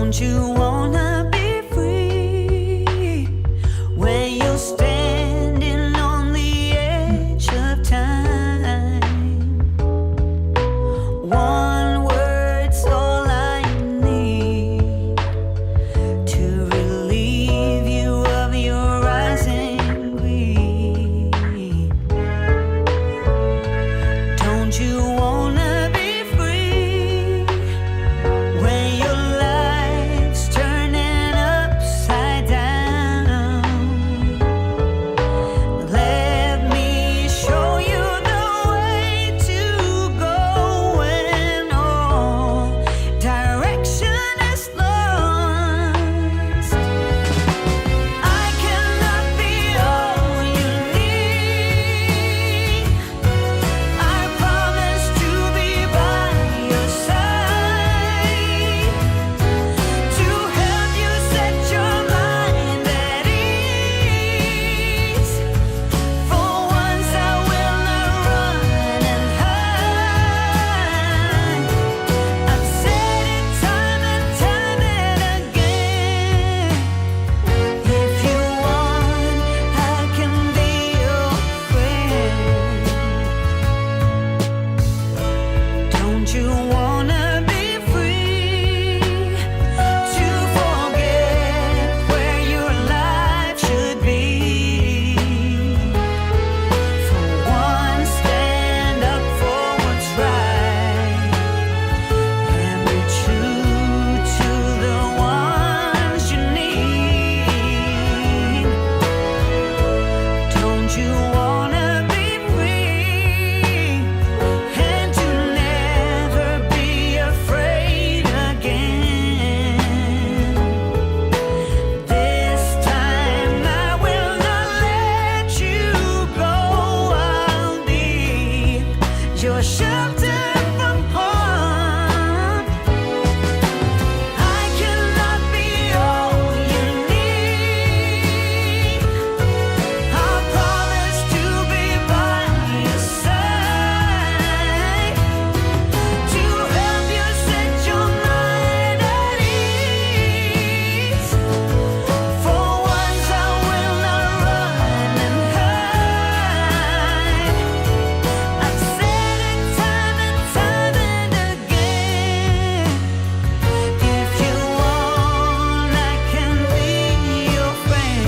Don't you wanna be free when you're standing on the edge of time? One word's all I need to relieve you of your rising greed. Don't you wanna be free when your life's turning upside down? Let me show you the way to go when all direction is lost. I cannot be all you need. I promise to be by your side, to help you set your mind at ease. For once I will not run and hide. I've said it time and time and again. If you want, I can be your friend. Don't you wanna be free to forget where your life should be? For once, stand up for what's right and be true to the ones you need. Don't you wanna be free and to never be afraid again? This time I will not let you go. I'll be your shelter from harm. I cannot be all you need. I'll promise to be by your side, to help you set your mind at ease. For once I will not run and hide. I've said it time and time and again. If you want, I can be your friend.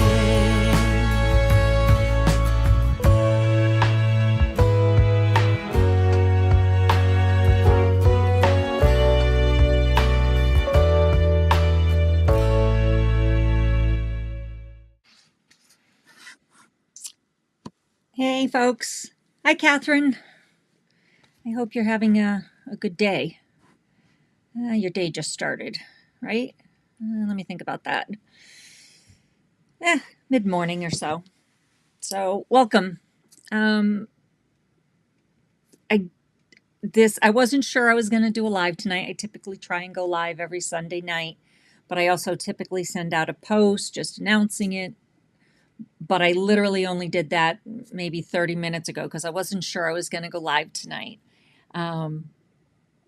Hey, folks. Hi, Catherine. I hope you're having a good day. Your day just started, right? Let me think about that. Mid-morning or so. So, welcome. I wasn't sure I was going to do a live tonight. I typically try and go live every Sunday night, but I also typically send out a post just announcing it. But I literally only did that maybe 30 minutes ago because I wasn't sure I was going to go live tonight.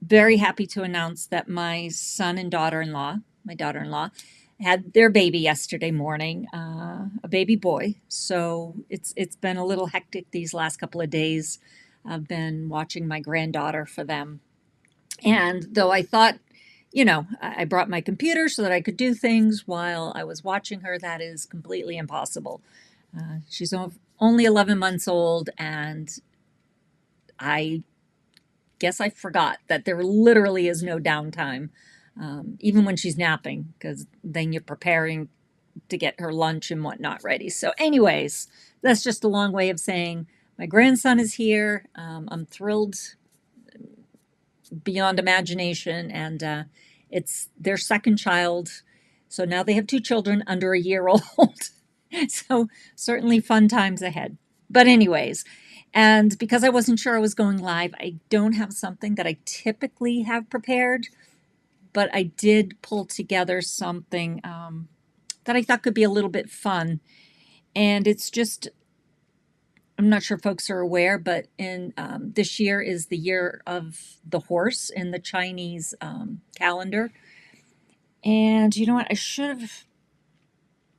Very happy to announce that my son and daughter-in-law, had their baby yesterday morning, a baby boy. So it's been a little hectic these last couple of days. I've been watching my granddaughter for them. And though I thought, I brought my computer so that I could do things while I was watching her, that is completely impossible. She's only 11 months old, and I guess I forgot that there literally is no downtime, even when she's napping, because then you're preparing to get her lunch and whatnot ready. So anyways, that's just a long way of saying my grandson is here. I'm thrilled beyond imagination, and it's their second child. So now they have two children under a year old. So certainly fun times ahead. But anyways, and because I wasn't sure I was going live, I don't have something that I typically have prepared, but I did pull together something that I thought could be a little bit fun. And it's just, I'm not sure if folks are aware, but in this year is the year of the horse in the Chinese calendar. And you know what? I should have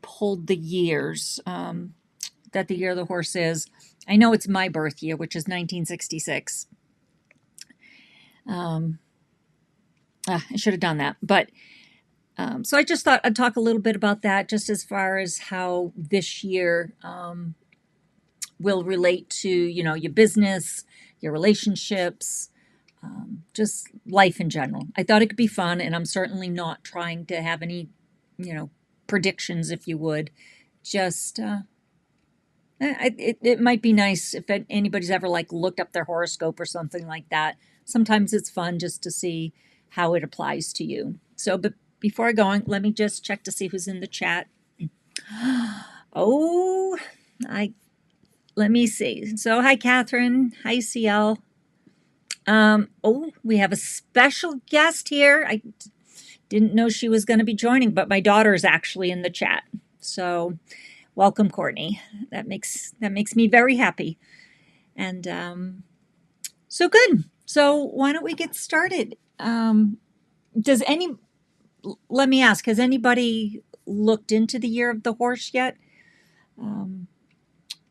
pulled the years that the year of the horse is. I know it's my birth year, which is 1966. I should have done that. But so I just thought I'd talk a little bit about that, just as far as how this year will relate to, your business, your relationships, just life in general. I thought it could be fun, and I'm certainly not trying to have any, predictions, if you would. Just, it might be nice if anybody's ever like looked up their horoscope or something like that. Sometimes it's fun just to see how it applies to you. So, but before I go on, let me just check to see who's in the chat. Oh, let me see. So, hi, Catherine. Hi, CL. We have a special guest here. I didn't know she was going to be joining, but my daughter is actually in the chat. So, welcome, Courtney. That makes me very happy. And so good. So, why don't we get started? Let me ask, has anybody looked into the year of the horse yet?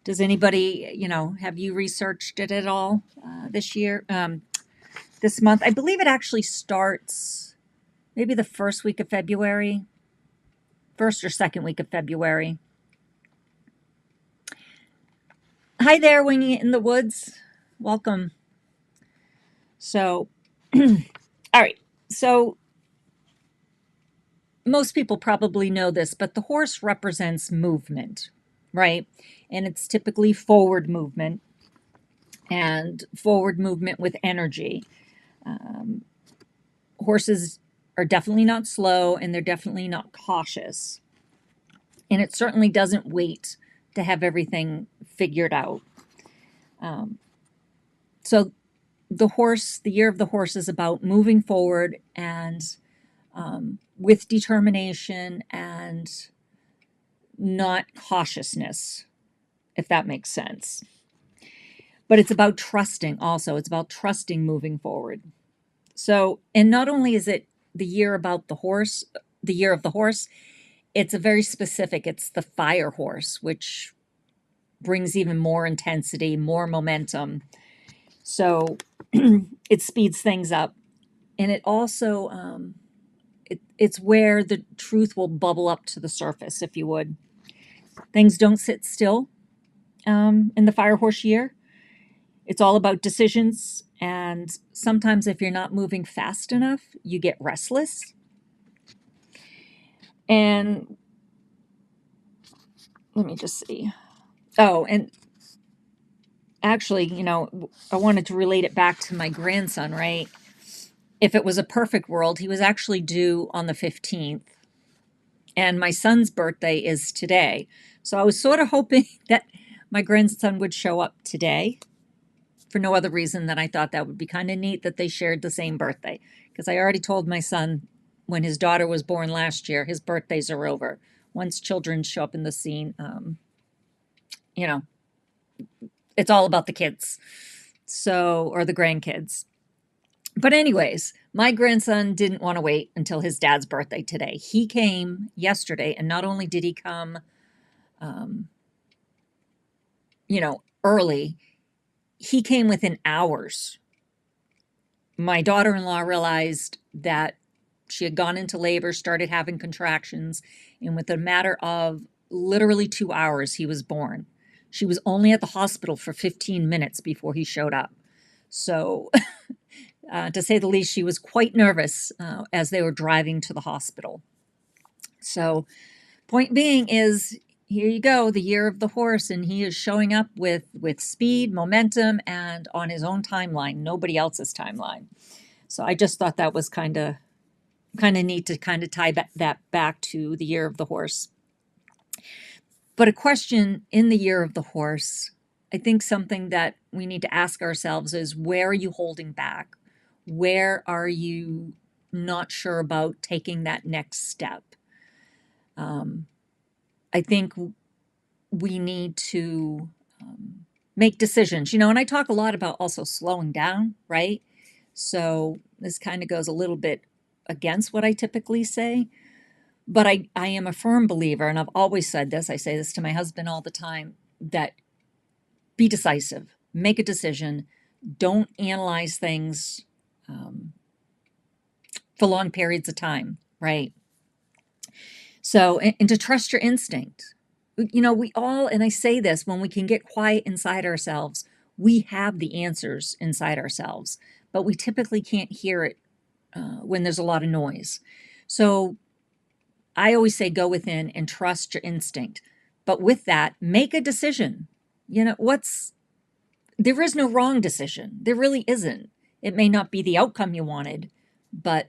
Does anybody, have you researched it at all this year, this month? I believe it actually starts maybe the first week of February, first or second week of February. Hi there, Winging It in the Woods. Welcome. So, all right. So, most people probably know this, but the horse represents movement, right? And it's typically forward movement and forward movement with energy. Horses are definitely not slow, and they're definitely not cautious. And it certainly doesn't wait to have everything figured out. So the year of the horse is about moving forward and with determination and not cautiousness, if that makes sense. But it's about trusting also. It's about trusting moving forward. So, and not only is it the year about the horse, the year of the horse, it's a very specific, it's the fire horse, which brings even more intensity, more momentum. So it speeds things up. And it also, it's where the truth will bubble up to the surface, if you would. Things don't sit still in the fire horse year. It's all about decisions. And sometimes if you're not moving fast enough, you get restless. And let me just see. Oh, and actually, I wanted to relate it back to my grandson, right? If it was a perfect world, he was actually due on the 15th. And my son's birthday is today. So I was sort of hoping that my grandson would show up today for no other reason than I thought that would be kind of neat that they shared the same birthday. Because I already told my son when his daughter was born last year, his birthdays are over. Once children show up in the scene, it's all about the kids. So, or the grandkids. But anyways, my grandson didn't want to wait until his dad's birthday today. He came yesterday, and not only did he come, early, he came within hours. My daughter-in-law realized that she had gone into labor, started having contractions, and within a matter of literally 2 hours, he was born. She was only at the hospital for 15 minutes before he showed up. So, to say the least, she was quite nervous as they were driving to the hospital. So, point being is, here you go, the year of the horse, and he is showing up with speed, momentum, and on his own timeline, nobody else's timeline. So I just thought that was kind of neat to kind of tie that back to the year of the horse. But a question in the year of the horse, I think something that we need to ask ourselves is, where are you holding back? Where are you not sure about taking that next step? I think we need to make decisions, and I talk a lot about also slowing down, right? So this kind of goes a little bit against what I typically say, but I am a firm believer, and I've always said this, I say this to my husband all the time, that be decisive, make a decision, don't analyze things for long periods of time, right? So, and to trust your instinct. You know, we all, and I say this, when we can get quiet inside ourselves, we have the answers inside ourselves, but we typically can't hear it when there's a lot of noise. So I always say go within and trust your instinct. But with that, make a decision. You know, there is no wrong decision. There really isn't. It may not be the outcome you wanted, but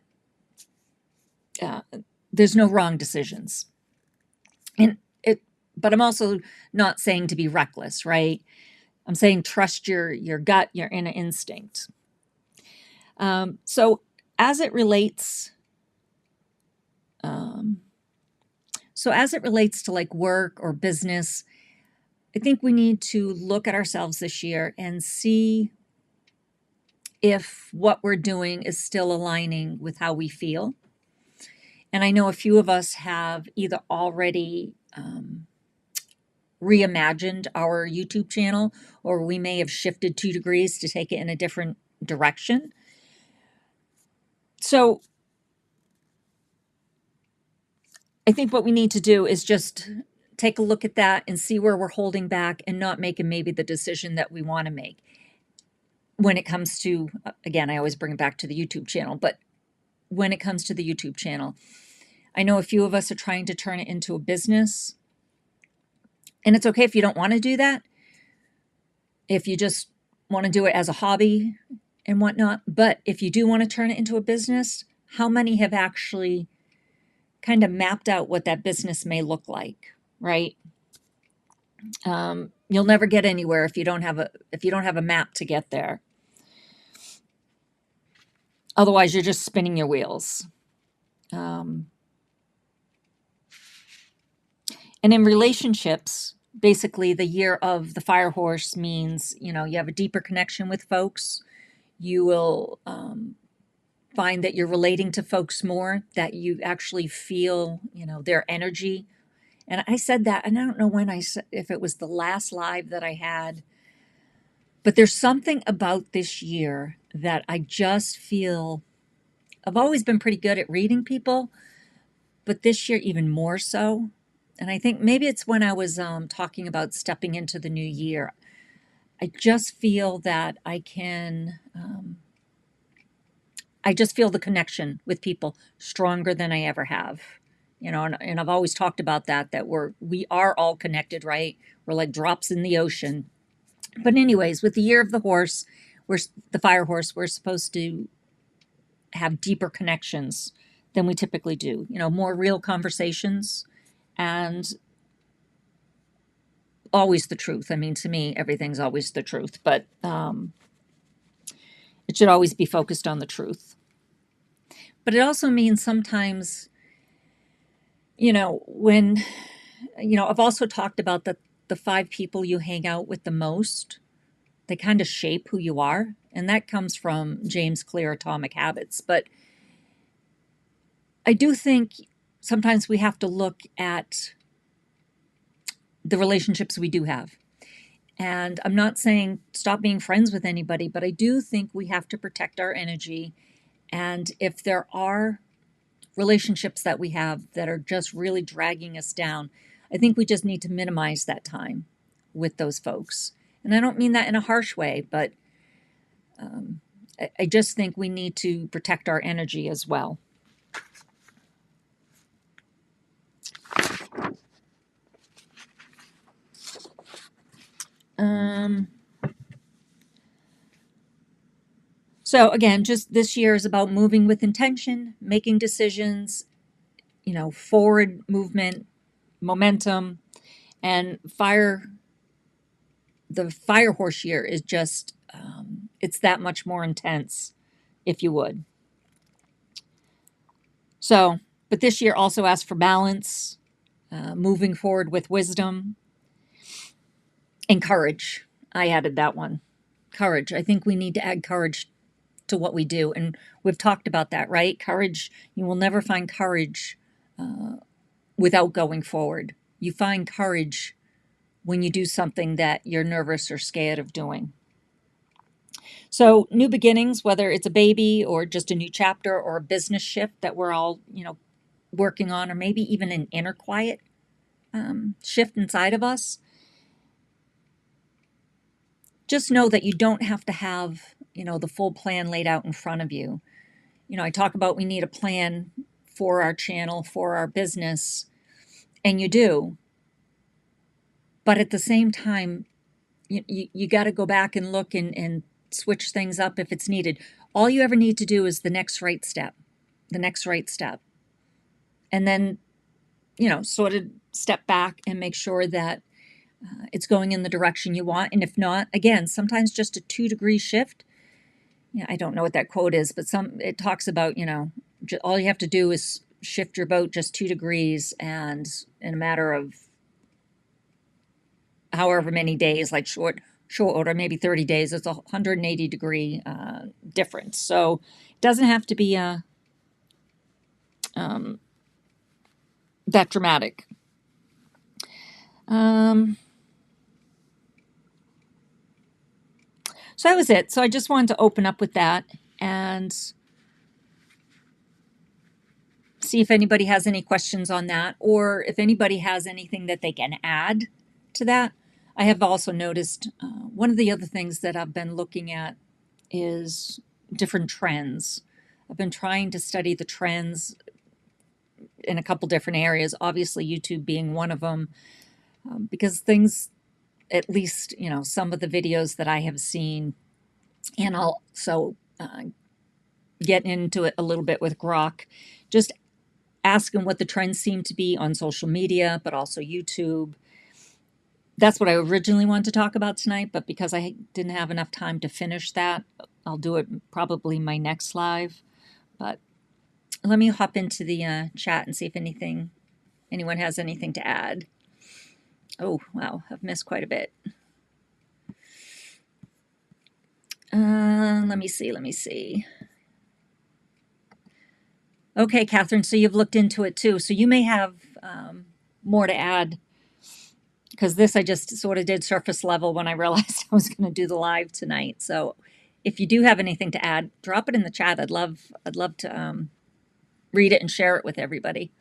there's no wrong decisions. But I'm also not saying to be reckless, right? I'm saying trust your gut, your inner instinct. So as it relates to like work or business, I think we need to look at ourselves this year and see if what we're doing is still aligning with how we feel. And I know a few of us have either already reimagined our YouTube channel, or we may have shifted 2 degrees to take it in a different direction. So I think what we need to do is just take a look at that and see where we're holding back and not making maybe the decision that we want to make. When it comes to, again, I always bring it back to the YouTube channel, but when it comes to the YouTube channel, I know a few of us are trying to turn it into a business. And it's okay if you don't want to do that, if you just want to do it as a hobby and whatnot. But if you do want to turn it into a business, how many have actually kind of mapped out what that business may look like, right? You'll never get anywhere if you don't have a map to get there. Otherwise, you're just spinning your wheels. And in relationships, basically the year of the fire horse means, you know, you have a deeper connection with folks. You will find that you're relating to folks more, that you actually feel, you know, their energy. And I said that, and I don't know when if it was the last live that I had, but there's something about this year that I just feel, I've always been pretty good at reading people, but this year even more so. And I think maybe it's when I was talking about stepping into the new year. I just feel that I just feel the connection with people stronger than I ever have. You know, and I've always talked about that we are all connected, right? We're like drops in the ocean. But anyways, with the year of the horse, the fire horse, we're supposed to have deeper connections than we typically do. You know, more real conversations. And always the truth. I mean, to me, everything's always the truth, but it should always be focused on the truth. But it also means sometimes, you know, when, you know, I've also talked about the 5 people you hang out with the most, they kind of shape who you are. And that comes from James Clear, Atomic Habits. But I do think sometimes we have to look at the relationships we do have. And I'm not saying stop being friends with anybody, but I do think we have to protect our energy. And if there are relationships that we have that are just really dragging us down, I think we just need to minimize that time with those folks. And I don't mean that in a harsh way, but I just think we need to protect our energy as well. So again, just this year is about moving with intention, making decisions, you know, forward movement, momentum, and the fire horse year is just, it's that much more intense, if you would. So, but this year also asks for balance, moving forward with wisdom, and courage. I added that one. Courage. I think we need to add courage to what we do. And we've talked about that, right? Courage, you will never find courage without going forward. You find courage when you do something that you're nervous or scared of doing. So, new beginnings, whether it's a baby or just a new chapter or a business shift that we're all, working on, or maybe even an inner quiet shift inside of us, just know that you don't have to have, the full plan laid out in front of you. I talk about we need a plan for our channel, for our business, and you do. But at the same time, you got to go back and look and switch things up if it's needed. All you ever need to do is the next right step, the next right step. And then, sort of step back and make sure that it's going in the direction you want. And if not, again, sometimes just a 2-degree shift. I don't know what that quote is, but it talks about, all you have to do is shift your boat just 2 degrees, and in a matter of however many days, like short order, maybe 30 days, it's a 180-degree difference. So it doesn't have to be that dramatic. So that was it. So I just wanted to open up with that and see if anybody has any questions on that, or if anybody has anything that they can add to that. I have also noticed one of the other things that I've been looking at is different trends. I've been trying to study the trends in a couple different areas, obviously YouTube being one of them, because things, at least, some of the videos that I have seen, and I'll also get into it a little bit with Grok, just asking what the trends seem to be on social media, but also YouTube. That's what I originally wanted to talk about tonight, but because I didn't have enough time to finish that, I'll do it probably my next live. But let me hop into the chat and see if anyone has anything to add. Oh, wow, I've missed quite a bit. Let me see. Okay, Catherine, so you've looked into it too. So you may have more to add, because this I just sort of did surface level when I realized I was going to do the live tonight. So if you do have anything to add, drop it in the chat. I'd love to read it and share it with everybody.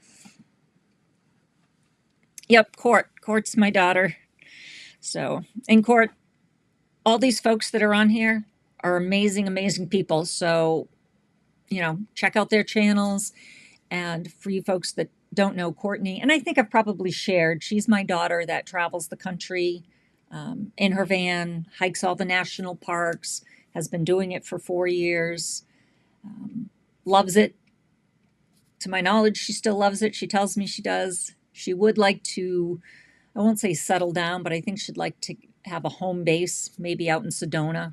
Yep, Court's my daughter. So, and Court, all these folks that are on here are amazing people. So, check out their channels. And for you folks that don't know Courtney, and I think I've probably shared, she's my daughter that travels the country in her van, hikes all the national parks, has been doing it for 4 years, loves it. To my knowledge, she still loves it. She tells me she does. She would like to, I won't say settle down, but I think she'd like to have a home base, maybe out in Sedona,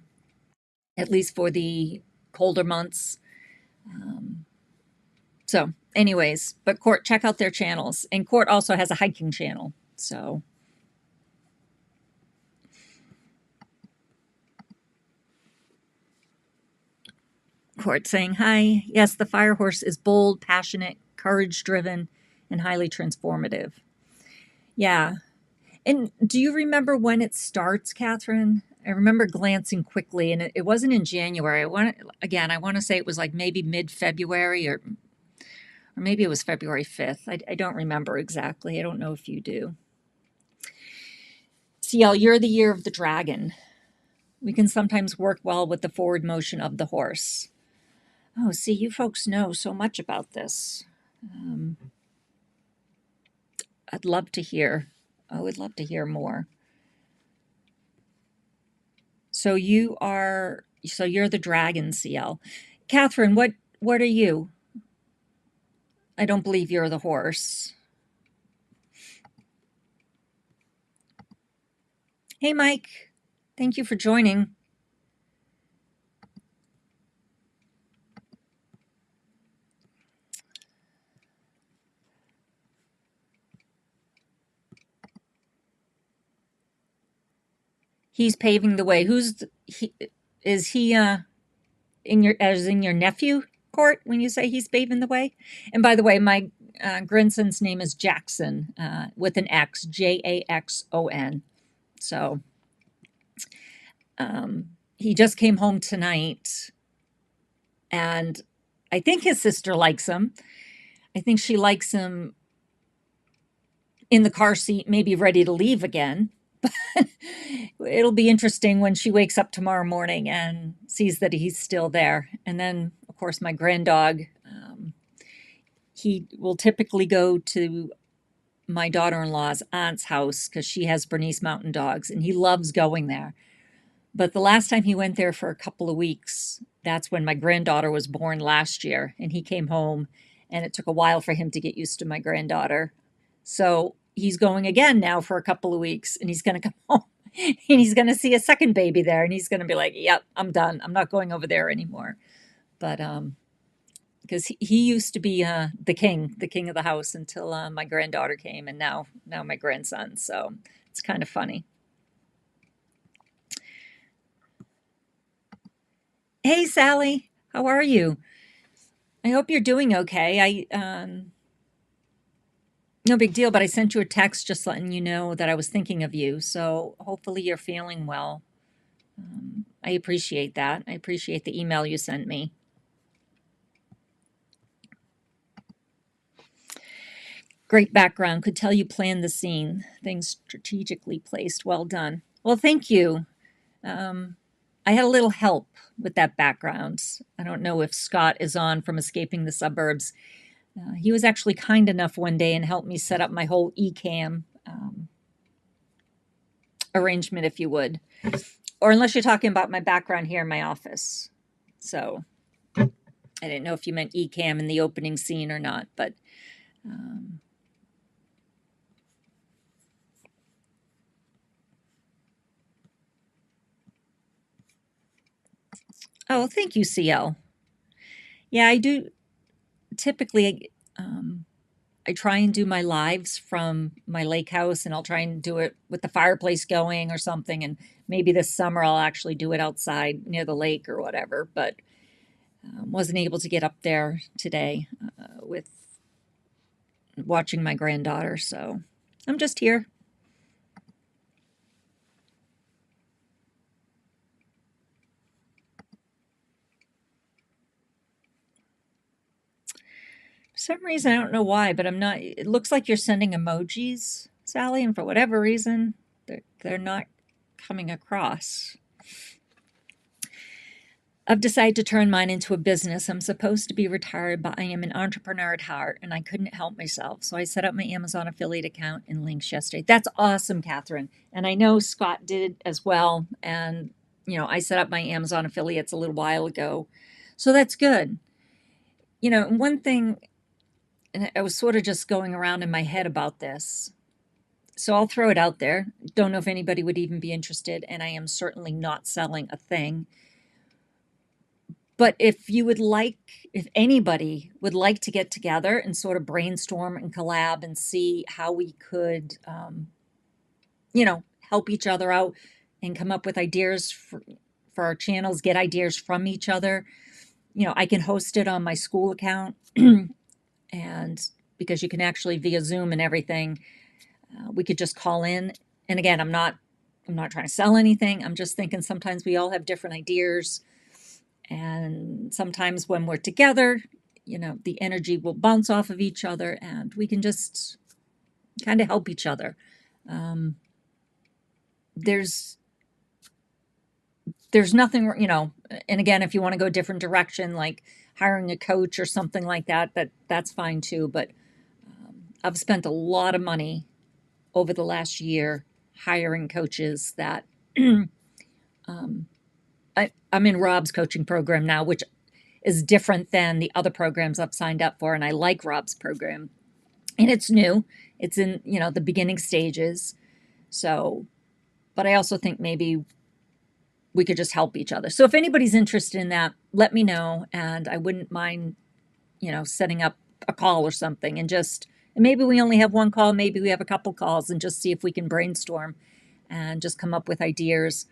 at least for the colder months. So anyways, but Court, check out their channels. And Court also has a hiking channel. So Court saying, hi. Yes, the fire horse is bold, passionate, courage-driven, and highly transformative. Yeah. And do you remember when it starts, Catherine? I remember glancing quickly, and it wasn't in January. I want to say it was like maybe mid-February, or maybe it was February 5th. I don't remember exactly. I don't know if you do. CL, you're the year of the dragon. We can sometimes work well with the forward motion of the horse. Oh, see, you folks know so much about this. I'd love to hear. I would love to hear more. So you're the dragon, CL. Catherine, what are you? I don't believe you're the horse. Hey, Mike. Thank you for joining. He's paving the way. Is he in your nephew court when you say he's paving the way. And by the way, my grandson's name is Jackson, with an X, Jaxon. So he just came home tonight, and I think his sister likes him. I think she likes him in the car seat, maybe ready to leave again. It'll be interesting when she wakes up tomorrow morning and sees that he's still there. And then, of course, my granddog, he will typically go to my daughter-in-law's aunt's house because she has Bernese Mountain Dogs, and he loves going there. But the last time he went there for a couple of weeks, that's when my granddaughter was born last year, and he came home, and it took a while for him to get used to my granddaughter. So he's going again now for a couple of weeks, and he's going to come home, and he's going to see a second baby there, and he's going to be like, "Yep, I'm done. I'm not going over there anymore." But because he used to be the king of the house until my granddaughter came, and now my grandson. So it's kind of funny. Hey, Sally, how are you? I hope you're doing okay. No big deal, but I sent you a text just letting you know that I was thinking of you. So hopefully you're feeling well. I appreciate that. I appreciate the email you sent me. Great background. Could tell you planned the scene. Things strategically placed. Well done. Well, thank you. I had a little help with that background. I don't know if Scott is on from Escaping the Suburbs. He was actually kind enough one day and helped me set up my whole eCam arrangement, if you would. Or unless you're talking about my background here in my office. So I didn't know if you meant eCam in the opening scene or not, but oh, thank you, CL. Yeah, I do. Typically, I try and do my lives from my lake house, and I'll try and do it with the fireplace going or something. And maybe this summer I'll actually do it outside near the lake or whatever. But wasn't able to get up there today with watching my granddaughter. So I'm just here. For some reason, I don't know why, but I'm not. It looks like you're sending emojis, Sally, and for whatever reason, they're not coming across. I've decided to turn mine into a business. I'm supposed to be retired, but I am an entrepreneur at heart, and I couldn't help myself. So I set up my Amazon affiliate account in links yesterday. That's awesome, Catherine. And I know Scott did as well. And, I set up my Amazon affiliates a little while ago. So that's good. One thing, and I was sort of just going around in my head about this. So I'll throw it out there. Don't know if anybody would even be interested, and I am certainly not selling a thing. But if anybody would like to get together and sort of brainstorm and collab and see how we could, help each other out and come up with ideas for our channels, get ideas from each other, I can host it on my school account. And because you can actually via Zoom and everything, we could just call in. And again, I'm not trying to sell anything. I'm just thinking sometimes we all have different ideas. And sometimes when we're together, the energy will bounce off of each other and we can just kind of help each other. There's nothing, and again, if you want to go a different direction, like hiring a coach or something like that, that's fine too. But I've spent a lot of money over the last year hiring coaches that I'm in Rob's coaching program now, which is different than the other programs I've signed up for. And I like Rob's program. And it's new. It's in, the beginning stages. So, but I also think maybe we could just help each other. So if anybody's interested in that, let me know. And I wouldn't mind, setting up a call or something and maybe we only have one call, maybe we have a couple calls and just see if we can brainstorm and just come up with ideas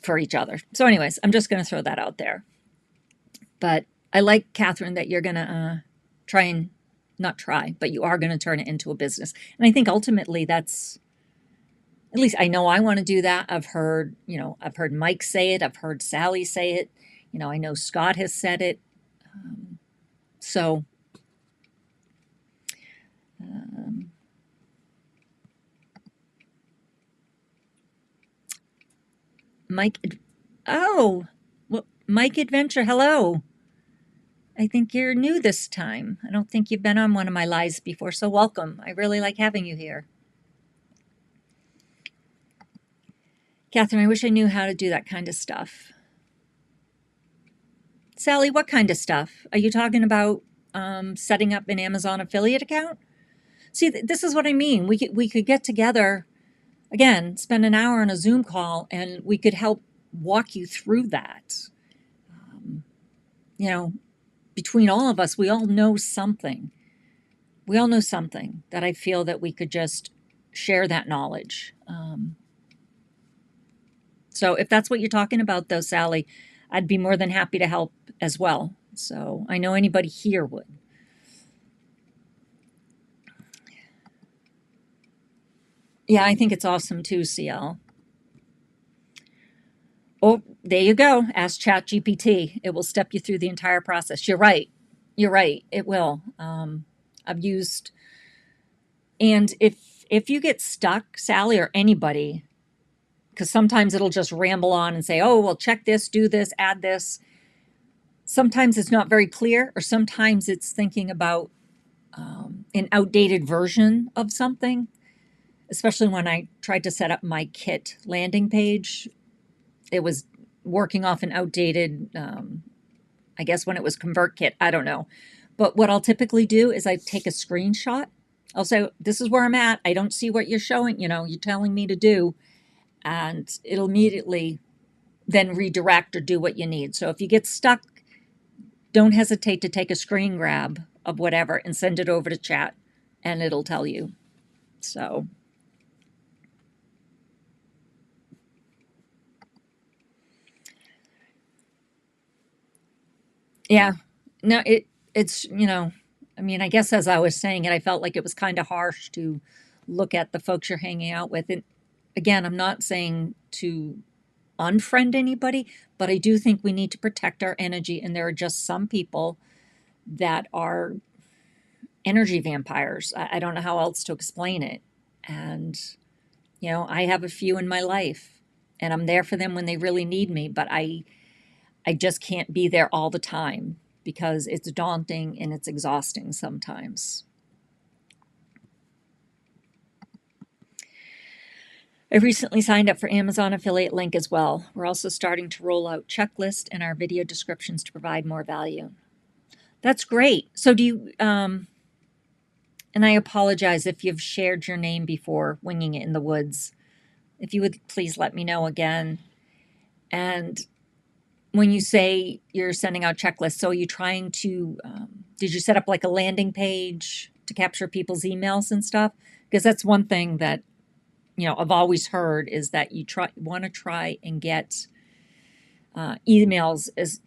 for each other. So, anyways, I'm just going to throw that out there. But I like, Catherine, that you're going to try and not try, but you are going to turn it into a business. And I think ultimately that's, at least I know I want to do that. I've heard Mike say it. I've heard Sally say it. I know Scott has said it. So, Mike, oh, well, Mike Adventure, hello. I think you're new this time. I don't think you've been on one of my lives before, so welcome. I really like having you here. Catherine, I wish I knew how to do that kind of stuff. Sally, what kind of stuff? Are you talking about setting up an Amazon affiliate account? See, this is what I mean. We could get together, again, spend an hour on a Zoom call, and we could help walk you through that. Between all of us, we all know something. We all know something that I feel that we could just share that knowledge. So if that's what you're talking about, though, Sally, I'd be more than happy to help as well. So I know anybody here would. Yeah, I think it's awesome too, CL. Oh, there you go. Ask ChatGPT. It will step you through the entire process. You're right. You're right. It will. I've used, and if you get stuck, Sally, or anybody, because sometimes it'll just ramble on and say, oh, well, check this, do this, add this. Sometimes it's not very clear, or sometimes it's thinking about an outdated version of something, especially when I tried to set up my kit landing page. It was working off an outdated, I guess when it was ConvertKit, I don't know. But what I'll typically do is I take a screenshot. I'll say, this is where I'm at. I don't see what you're showing, you're telling me to do. And it'll immediately then redirect or do what you need. So if you get stuck, don't hesitate to take a screen grab of whatever and send it over to chat, and it'll tell you. So yeah, no, it's I guess as I was saying it, I felt like it was kind of harsh to look at the folks you're hanging out with. And again, I'm not saying to unfriend anybody, but I do think we need to protect our energy. And there are just some people that are energy vampires. I don't know how else to explain it. And, I have a few in my life, and I'm there for them when they really need me, but I just can't be there all the time because it's daunting and it's exhausting sometimes. I recently signed up for Amazon affiliate link as well. We're also starting to roll out checklist in our video descriptions to provide more value. That's great. So do you, and I apologize if you've shared your name before, Winging It in the Woods. If you would please let me know again. And when you say you're sending out checklists, so are you trying to, did you set up like a landing page to capture people's emails and stuff? Because that's one thing that, I've always heard is that you want to try and get emails as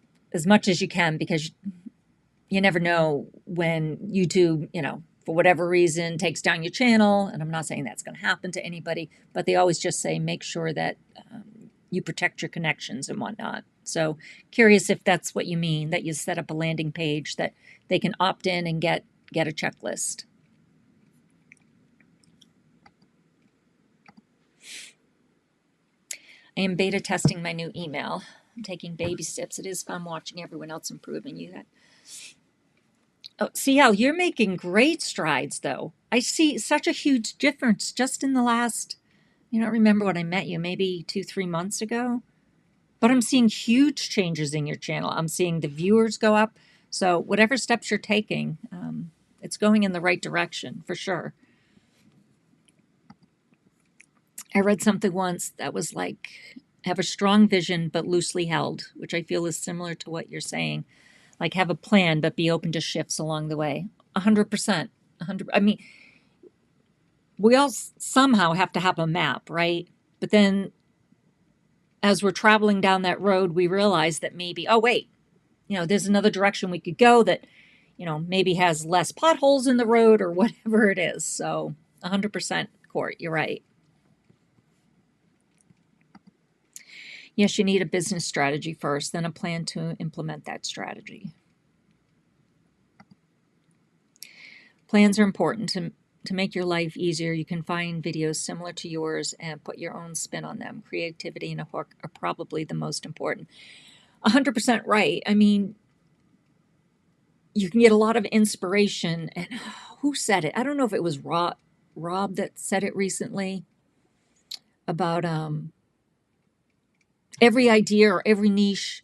much as you can, because you never know when YouTube, for whatever reason, takes down your channel. And I'm not saying that's going to happen to anybody, but they always just say make sure that you protect your connections and whatnot. So curious if that's what you mean, that you set up a landing page that they can opt in and get a checklist. I am beta testing my new email. I'm taking baby steps. It is fun watching everyone else improving. Oh, CL, you're making great strides, though. I see such a huge difference just in the last, I don't remember when I met you, maybe 2-3 months ago. But I'm seeing huge changes in your channel. I'm seeing the viewers go up. So whatever steps you're taking, it's going in the right direction, for sure. I read something once that was like, have a strong vision but loosely held, which I feel is similar to what you're saying. Like have a plan but be open to shifts along the way. 100%. We all somehow have to have a map, right? But then as we're traveling down that road, we realize that maybe, oh, wait, there's another direction we could go that, maybe has less potholes in the road or whatever it is. So 100% Court, you're right. Yes, you need a business strategy first, then a plan to implement that strategy. Plans are important to make your life easier. You can find videos similar to yours and put your own spin on them. Creativity and a hook are probably the most important. 100% right. I mean, you can get a lot of inspiration. And who said it? I don't know if it was Rob that said it recently about every idea or every niche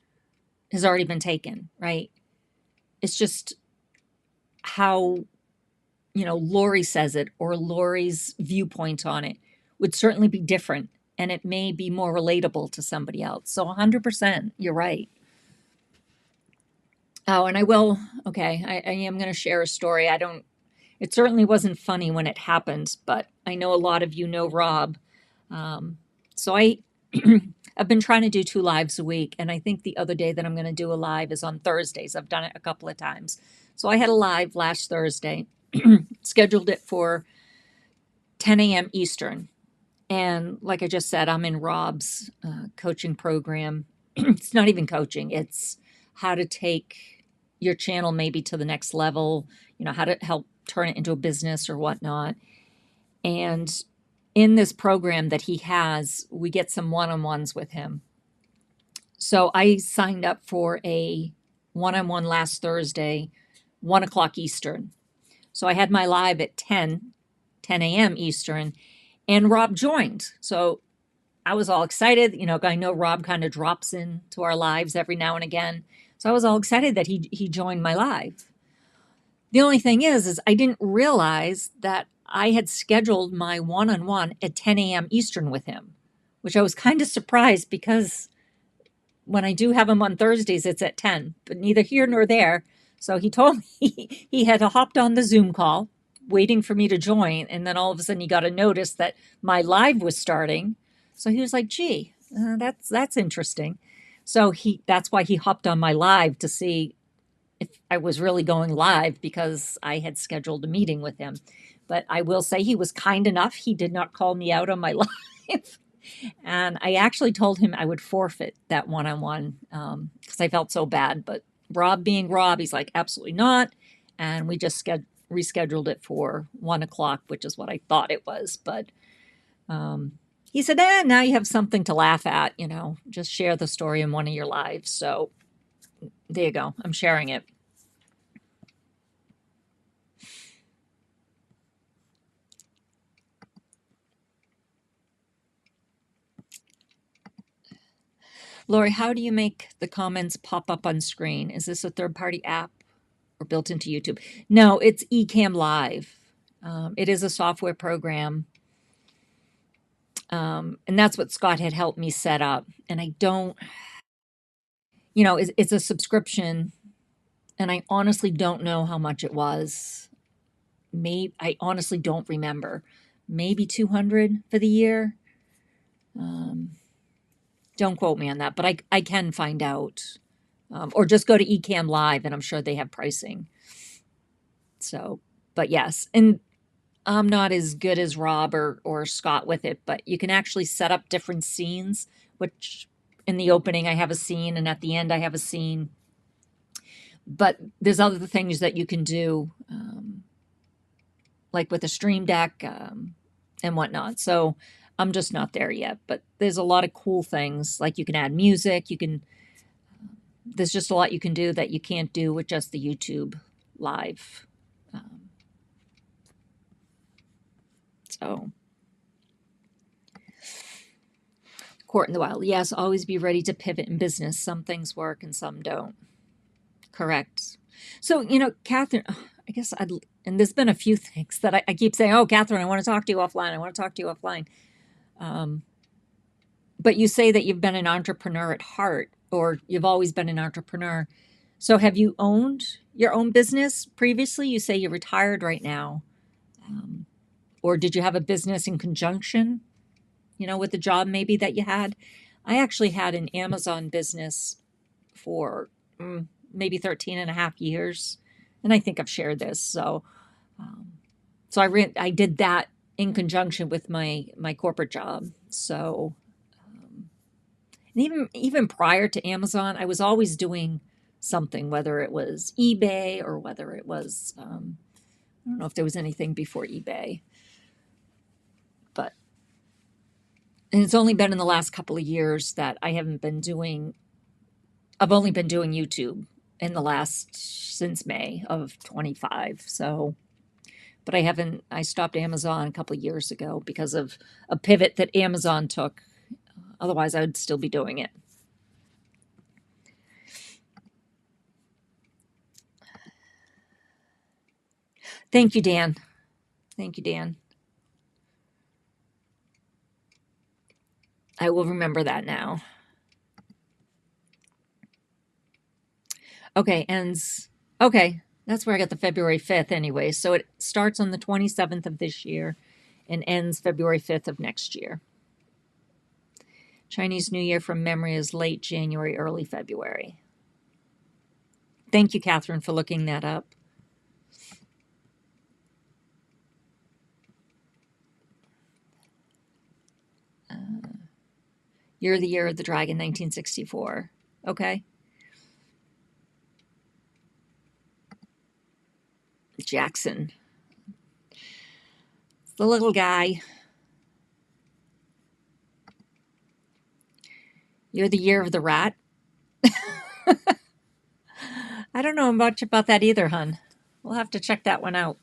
has already been taken, right? It's just how, Lori says it, or Lori's viewpoint on it would certainly be different, and it may be more relatable to somebody else. So 100%, you're right. Oh, and I am going to share a story. It certainly wasn't funny when it happened, but I know a lot of you know Rob. So I've been trying to do 2 lives a week, and I think the other day that I'm going to do a live is on Thursdays. I've done it a couple of times. So I had a live last Thursday, scheduled it for 10 a.m. Eastern. And like I just said, I'm in Rob's coaching program. It's not even coaching. It's how to take your channel maybe to the next level, how to help turn it into a business or whatnot. And in this program that he has, we get some one-on-ones with him. So I signed up for a one-on-one last Thursday, 1 o'clock Eastern. So I had my live at 10 a.m. Eastern, and Rob joined. So I was all excited. I know Rob kind of drops into our lives every now and again. So I was all excited that he joined my live. The only thing is I didn't realize that I had scheduled my one-on-one at 10 a.m. Eastern with him, which I was kind of surprised because when I do have him on Thursdays, it's at 10, but neither here nor there. So he told me he had hopped on the Zoom call, waiting for me to join, and then all of a sudden he got a notice that my live was starting. So he was like, gee, that's interesting. So that's why he hopped on my live to see if I was really going live, because I had scheduled a meeting with him. But I will say he was kind enough. He did not call me out on my live. And I actually told him I would forfeit that one-on-one because I felt so bad. But Rob being Rob, he's like, absolutely not. And we just rescheduled it for 1 o'clock, which is what I thought it was. But he said, now you have something to laugh at, just share the story in one of your lives. So there you go. I'm sharing it. Lori, how do you make the comments pop up on screen? Is this a third-party app or built into YouTube? No, it's Ecamm Live. It is a software program. And that's what Scott had helped me set up. And I don't, it's a subscription. And I honestly don't know how much it was. I honestly don't remember. Maybe 200 for the year. Don't quote me on that, but I can find out. Or just go to Ecamm Live, and I'm sure they have pricing. So, but yes. And I'm not as good as Rob or Scott with it, but you can actually set up different scenes, which in the opening I have a scene, and at the end I have a scene. But there's other things that you can do, like with a Stream Deck and whatnot. So I'm just not there yet, but there's a lot of cool things. Like you can add music, there's just a lot you can do that you can't do with just the YouTube live. So, Court in the Wild. Yes, always be ready to pivot in business. Some things work and some don't. Correct. So, Catherine, I guess and there's been a few things that I keep saying, oh, Catherine, I want to talk to you offline. I want to talk to you offline. But you say that you've been an entrepreneur at heart, or you've always been an entrepreneur. So have you owned your own business previously? You say you're retired right now. Or did you have a business in conjunction, with the job maybe that you had? I actually had an Amazon business for maybe 13 and a half years. And I think I've shared this. Um, I did that in conjunction with my corporate job. And even prior to Amazon, I was always doing something, whether it was eBay or whether it was, I don't know if there was anything before eBay, but, and it's only been in the last couple of years that I've only been doing YouTube in the since May of 25. So, but I stopped Amazon a couple of years ago because of a pivot that Amazon took. Otherwise, I would still be doing it. Thank you, Dan. Thank you, Dan. I will remember that now. Okay, ends. Okay, that's where I got the February 5th anyway. So it starts on the 27th of this year and ends February 5th of next year. Chinese New Year from memory is late January, early February. Thank you, Catherine, for looking that up. Year of the Year of the Dragon, 1964. Okay. Jackson. The little guy. You're the Year of the Rat. I don't know much about that either, hun. We'll have to check that one out.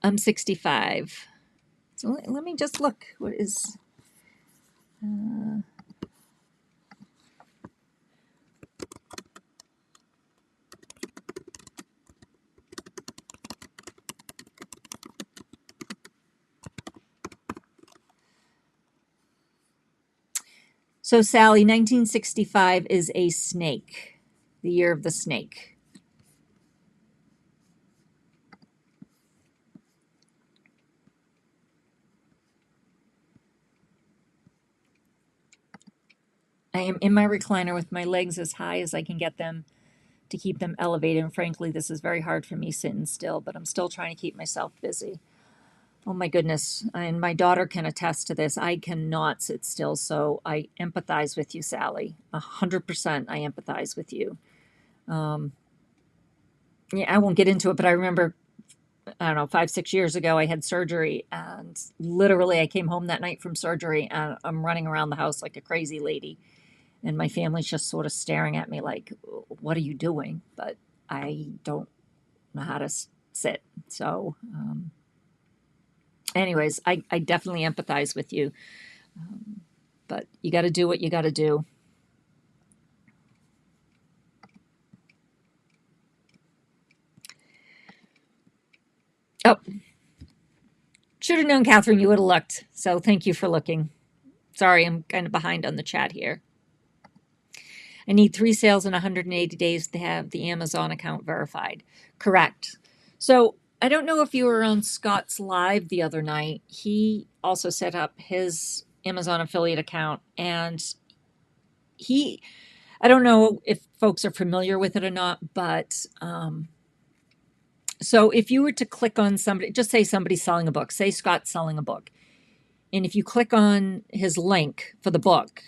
I'm 65. So let me just look. What is... So, Sally, 1965 is a snake, the year of the snake. I am in my recliner with my legs as high as I can get them to keep them elevated. And frankly, this is very hard for me sitting still, but I'm still trying to keep myself busy. Oh my goodness. And my daughter can attest to this. I cannot sit still. So I empathize with you, Sally. 100% I empathize with you. Yeah, I won't get into it, but I remember, I don't know, 5, 6 years ago, I had surgery, and literally I came home that night from surgery and I'm running around the house like a crazy lady. And my family's just sort of staring at me like, what are you doing? But I don't know how to sit. So, anyways, I definitely empathize with you. But you got to do what you got to do. Oh, should have known, Catherine, you would have looked. So thank you for looking. Sorry, I'm kind of behind on the chat here. I need 3 sales in 180 days to have the Amazon account verified. Correct. So I don't know if you were on Scott's live the other night. He also set up his Amazon affiliate account, and I don't know if folks are familiar with it or not, but so if you were to click on somebody, just say somebody's selling a book, say Scott's selling a book, and if you click on his link for the book,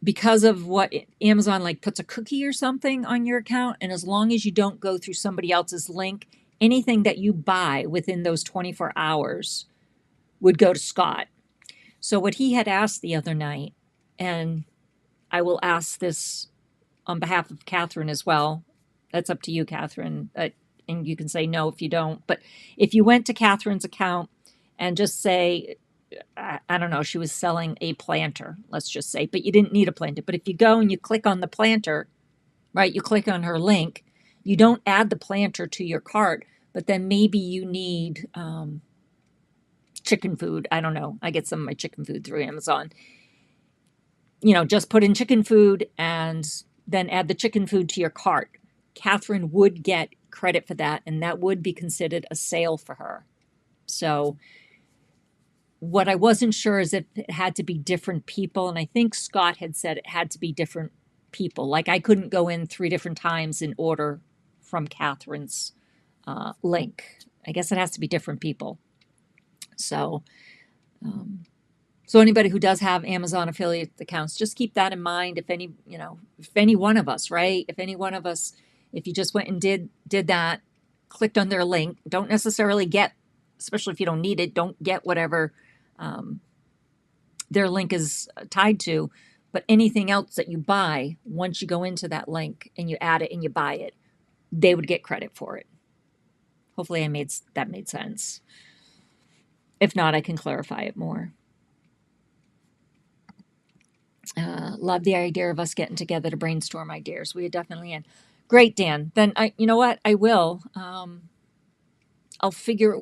because of what Amazon like puts a cookie or something on your account, and as long as you don't go through somebody else's link, anything that you buy within those 24 hours would go to Scott. So what he had asked the other night, and I will ask this on behalf of Catherine as well. That's up to you, Catherine. And you can say no if you don't. But if you went to Catherine's account and just say, I don't know, she was selling a planter, let's just say, but you didn't need a planter. But if you go and you click on the planter, right, you click on her link, you don't add the planter to your cart, but then maybe you need chicken food. I don't know. I get some of my chicken food through Amazon. Just put in chicken food and then add the chicken food to your cart. Catherine would get credit for that, and that would be considered a sale for her. So What I wasn't sure is if it had to be different people. And I think Scott had said it had to be different people. Like I couldn't go in 3 different times and order from Catherine's link. I guess it has to be different people. So, um, so anybody who does have Amazon affiliate accounts, just keep that in mind. If any, if any one of us, right? If any one of us, if you just went and did that, clicked on their link, don't necessarily get, especially if you don't need it, don't get whatever their link is tied to. But anything else that you buy, once you go into that link and you add it and you buy it, they would get credit for it. Hopefully, that made sense. If not, I can clarify it more. Love the idea of us getting together to brainstorm ideas. We are definitely in. Great, Dan. Then you know what? I will. I'll figure.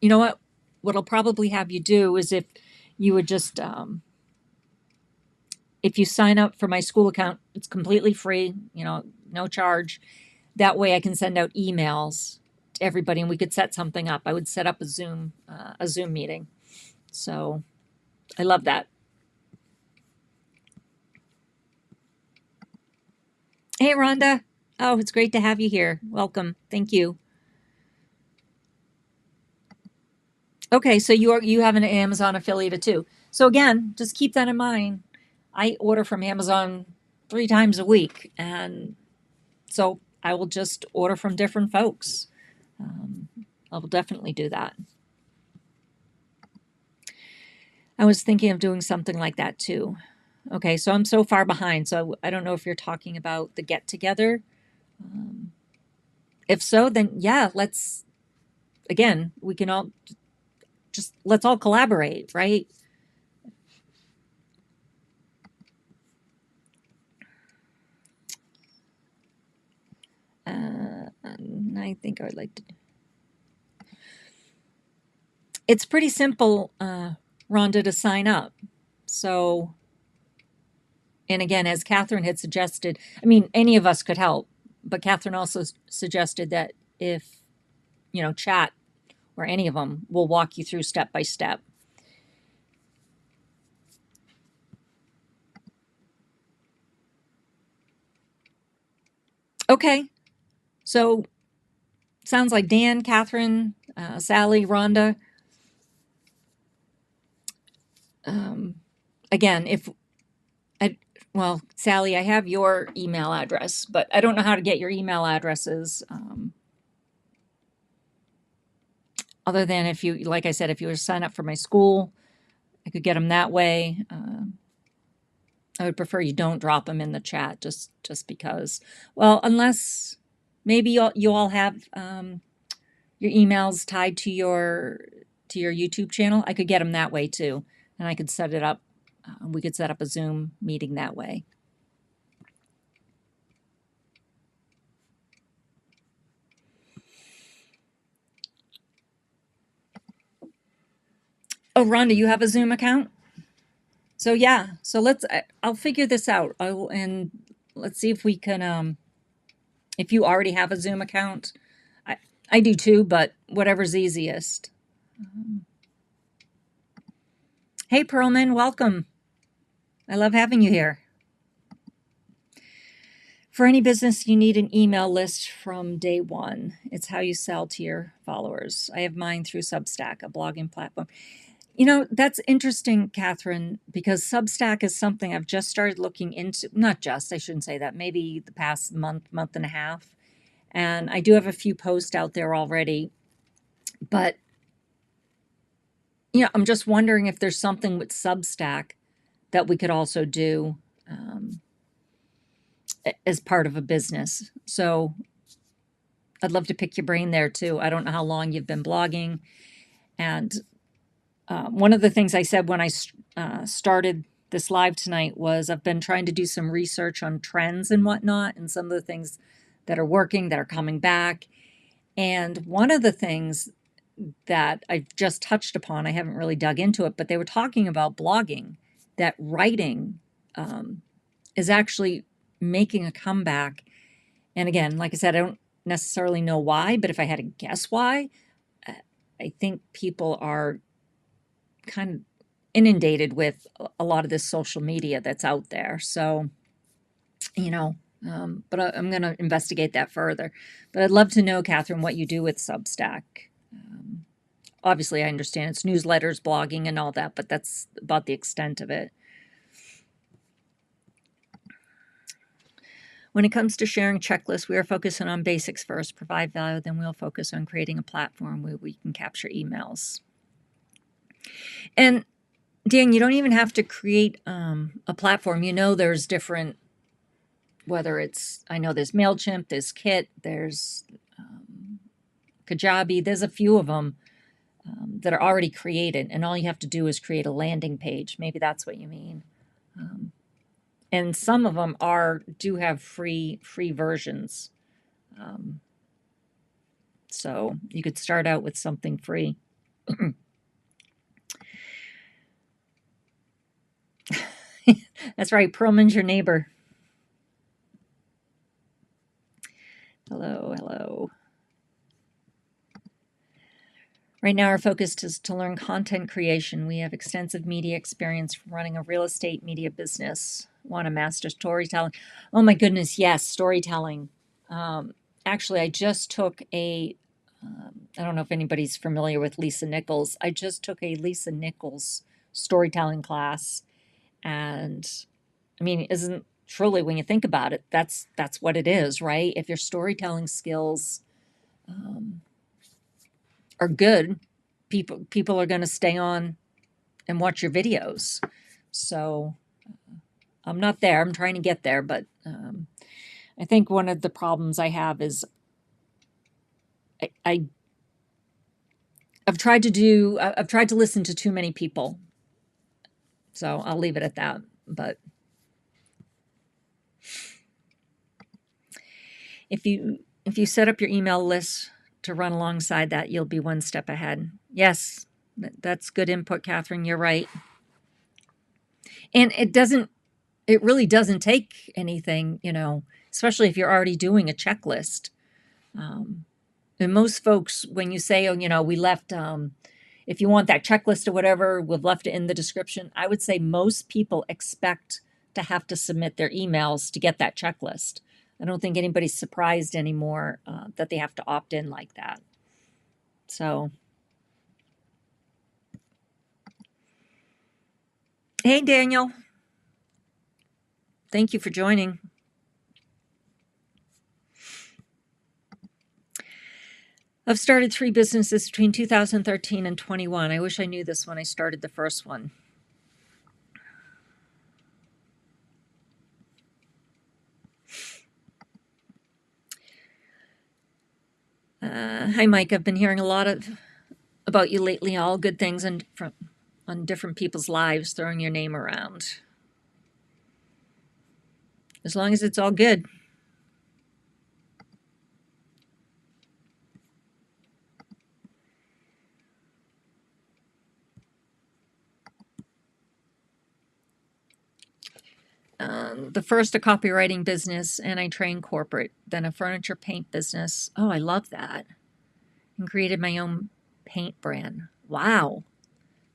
You know what? What I'll probably have you do is if you would just, if you sign up for my school account, it's completely free. No charge. That way, I can send out emails to everybody, and we could set something up. I would set up a Zoom meeting. So, I love that. Hey, Rhonda. Oh, it's great to have you here. Welcome. Thank you. Okay, so you have an Amazon affiliate too. So again, just keep that in mind. I order from Amazon 3 times a week, and so I will just order from different folks. I will definitely do that. I was thinking of doing something like that too. Okay, so I'm so far behind, so I don't know if you're talking about the get together. If so, then yeah, we can all let's all collaborate, right? I think I would like to. It's pretty simple, Rhonda, to sign up. So, and again, as Catherine had suggested, I mean, any of us could help, but Catherine also suggested that if, chat or any of them will walk you through step by step. Okay. So, sounds like Dan, Catherine, Sally, Rhonda. Again, Sally, I have your email address, but I don't know how to get your email addresses. Other than if you, like I said, if you were to sign up for my school, I could get them that way. I would prefer you don't drop them in the chat just because. Well, unless maybe you all have your emails tied to your YouTube channel. I could get them that way too, and I could set it up. We could set up a Zoom meeting that way. Oh, Rhonda, you have a Zoom account? So yeah, so I'll figure this out. And let's see if we can, if you already have a Zoom account. I do too, but whatever's easiest. Hey, Pearlman, welcome. I love having you here. For any business, you need an email list from day one. It's how you sell to your followers. I have mine through Substack, a blogging platform. That's interesting, Catherine, because Substack is something I've just started looking into. Not just, I shouldn't say that, maybe the past month and a half. And I do have a few posts out there already. But, I'm just wondering if there's something with Substack that we could also do as part of a business. So I'd love to pick your brain there too. I don't know how long you've been blogging. And one of the things I said when I started this live tonight was I've been trying to do some research on trends and whatnot, and some of the things that are working, that are coming back. And one of the things that I've just touched upon, I haven't really dug into it, but they were talking about blogging, that writing is actually making a comeback. And again, like I said, I don't necessarily know why, but if I had to guess why, I think people are kind of inundated with a lot of this social media that's out there. So, you know, but I'm going to investigate that further. But I'd love to know, Catherine, what you do with Substack. Obviously, I understand it's newsletters, blogging, and all that, but that's about the extent of it. When it comes to sharing checklists, we are focusing on basics first, provide value, then we'll focus on creating a platform where we can capture emails. And Dan, you don't even have to create a platform. You know, there's different, whether it's, I know there's MailChimp, there's Kit, there's Kajabi, there's a few of them that are already created, and all you have to do is create a landing page. Maybe that's what you mean. And some of them do have free versions. So you could start out with something free. That's right. Perlman's your neighbor. Hello, hello. Right now, our focus is to learn content creation. We have extensive media experience from running a real estate media business. Want to master storytelling? Oh my goodness, yes, storytelling. Actually, I just took I don't know if anybody's familiar with Lisa Nichols. I just took a Lisa Nichols storytelling class. And I mean, isn't truly, when you think about it, that's what it is, right? If your storytelling skills are good, people are going to stay on and watch your videos. So I'm not there. I'm trying to get there, but I think one of the problems I have is I've tried to listen to too many people. So I'll leave it at that. But if you set up your email list to run alongside that, you'll be one step ahead. Yes, that's good input, Catherine. You're right. And it really doesn't take anything, you know, especially if you're already doing a checklist. And most folks, when you say, oh, you know, we left, if you want that checklist or whatever, we've left it in the description. I would say most people expect to have to submit their emails to get that checklist. I don't think anybody's surprised anymore that they have to opt in like that. So, hey, Daniel. Thank you for joining. I've started 3 businesses between 2013 and 21. I wish I knew this when I started the first one. Hi, Mike. I've been hearing a lot about you lately. All good things on different people's lives, throwing your name around. As long as it's all good. The first, a copywriting business, and I trained corporate. Then a furniture paint business. Oh, I love that. And created my own paint brand. Wow.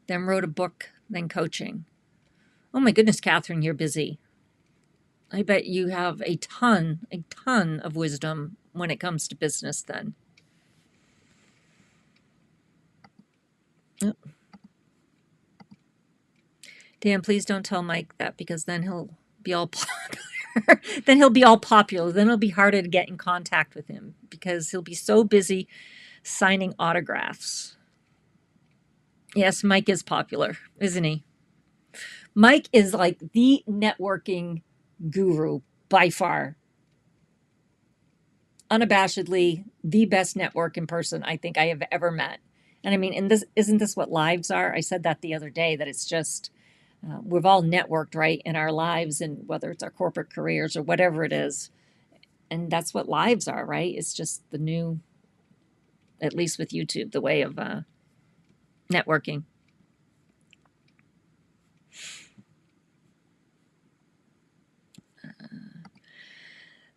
Then wrote a book, then coaching. Oh my goodness, Catherine, you're busy. I bet you have a ton of wisdom when it comes to business then. Oh. Dan, please don't tell Mike that, because then he'll be all popular. Then he'll be all popular. Then it'll be harder to get in contact with him because he'll be so busy signing autographs. Yes, Mike is popular, isn't he? Mike is like the networking guru by far. Unabashedly the best networking person I think I have ever met. And I mean, isn't this what lives are? I said that the other day, that it's just we've all networked, right, in our lives, and whether it's our corporate careers or whatever it is. And that's what lives are, right? It's just the new, at least with YouTube, the way of networking.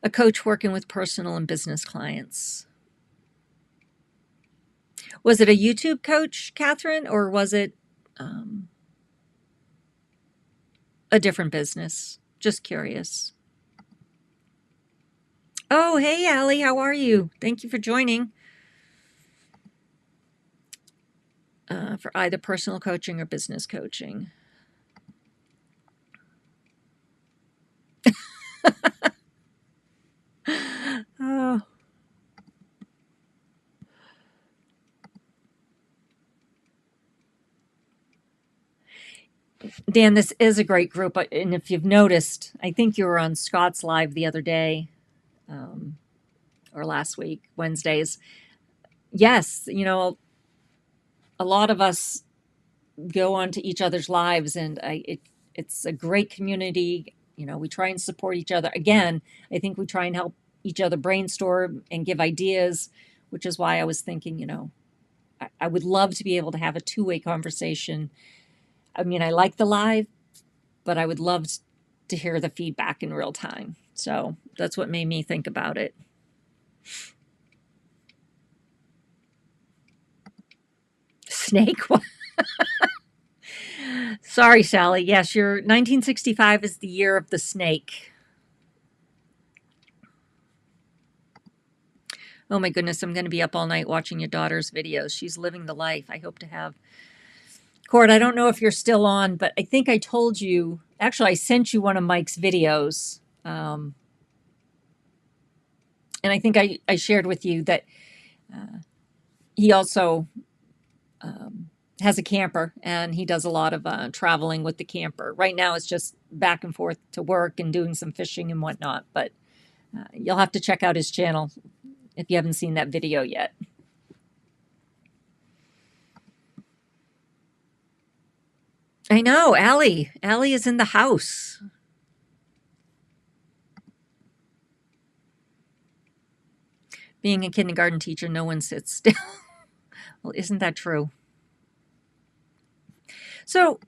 A coach working with personal and business clients. Was it a YouTube coach, Catherine, or was it um, a different business. Just curious. Oh, hey, Allie, how are you? Thank you for joining for either personal coaching or business coaching. Oh. Dan, this is a great group. And if you've noticed, I think you were on Scott's Live the other day or last week, Wednesdays. Yes, you know, a lot of us go onto each other's lives, and it's a great community. You know, we try and support each other. Again, I think we try and help each other brainstorm and give ideas, which is why I was thinking, you know, I would love to be able to have a two-way conversation. I mean, I like the live, but I would love to hear the feedback in real time. So that's what made me think about it. Snake. Sorry, Sally. Yes, your 1965 is the year of the snake. Oh my goodness, I'm going to be up all night watching your daughter's videos. She's living the life. I hope to have. Cord, I don't know if you're still on, but I think I told you, actually, I sent you one of Mike's videos. And I think I shared with you that he also has a camper, and he does a lot of traveling with the camper. Right now, it's just back and forth to work and doing some fishing and whatnot. But you'll have to check out his channel if you haven't seen that video yet. I know, Allie. Allie is in the house. Being a kindergarten teacher, no one sits still. Well, isn't that true? So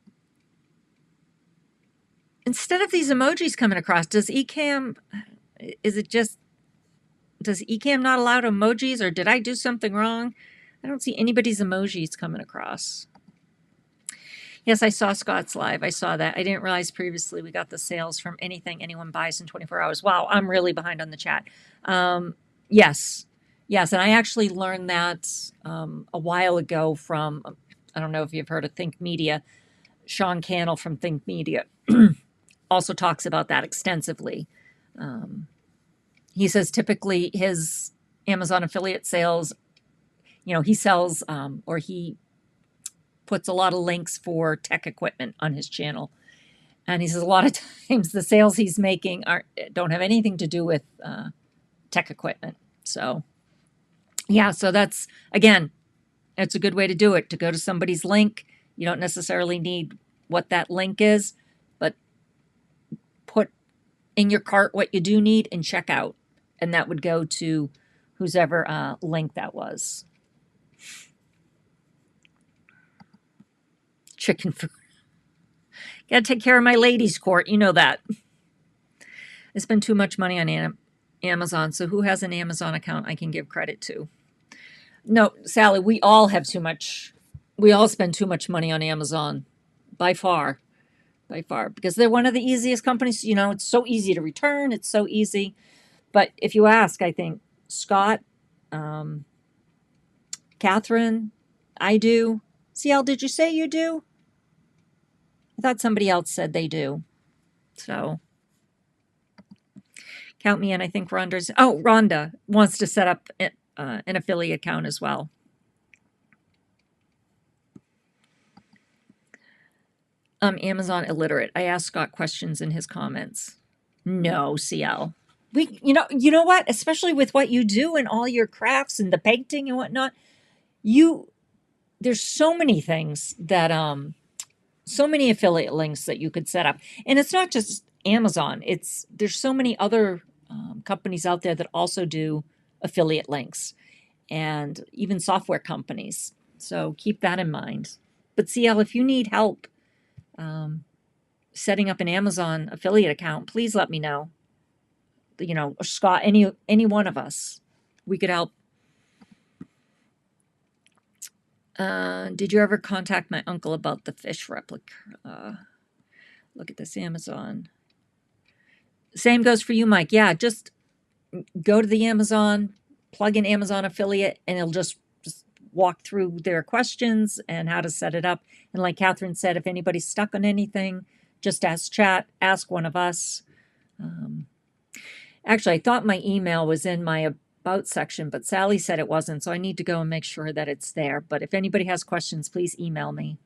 instead of these emojis coming across, does Ecamm not allow emojis, or did I do something wrong? I don't see anybody's emojis coming across. Yes, I saw Scott's Live. I saw that. I didn't realize previously we got the sales from anything anyone buys in 24 hours. Wow, I'm really behind on the chat. Yes. Yes, and I actually learned that a while ago from, I don't know if you've heard of Think Media. Sean Cannell from Think Media also talks about that extensively. He says typically his Amazon affiliate sales, you know, he sells or he puts a lot of links for tech equipment on his channel. And he says a lot of times the sales he's making don't have anything to do with tech equipment. So, yeah, so that's, again, it's a good way to do it, to go to somebody's link. You don't necessarily need what that link is, but put in your cart what you do need and check out. And that would go to whoever link that was. Chicken food. Gotta take care of my ladies' court. You know that. I spend too much money on Amazon, so who has an Amazon account I can give credit to? No, Sally, we all have too much. We all spend too much money on Amazon, by far, because they're one of the easiest companies. You know, it's so easy to return. It's so easy. But if you ask, I think Scott, Catherine, I do. CL, did you say you do? I thought somebody else said they do. So count me in. I think Rhonda's. Oh, Rhonda wants to set up an affiliate account as well. Amazon illiterate. I asked Scott questions in his comments. No, CL. You know what? Especially with what you do and all your crafts and the painting and whatnot, there's so many things that so many affiliate links that you could set up, and it's not just Amazon. There's so many other companies out there that also do affiliate links, and even software companies. So keep that in mind. But CL, if you need help setting up an Amazon affiliate account, please let me know. You know, or Scott, any one of us, we could help Did you ever contact my uncle about the fish replica? Look at this Amazon. Same goes for you, Mike. Yeah, just go to the Amazon, plug in Amazon affiliate, and it'll just walk through their questions and how to set it up. And like Catherine said, if anybody's stuck on anything, just ask chat, ask one of us. Actually, I thought my email was in my about section, but Sally said it wasn't, so I need to go and make sure that it's there. But if anybody has questions, please email me.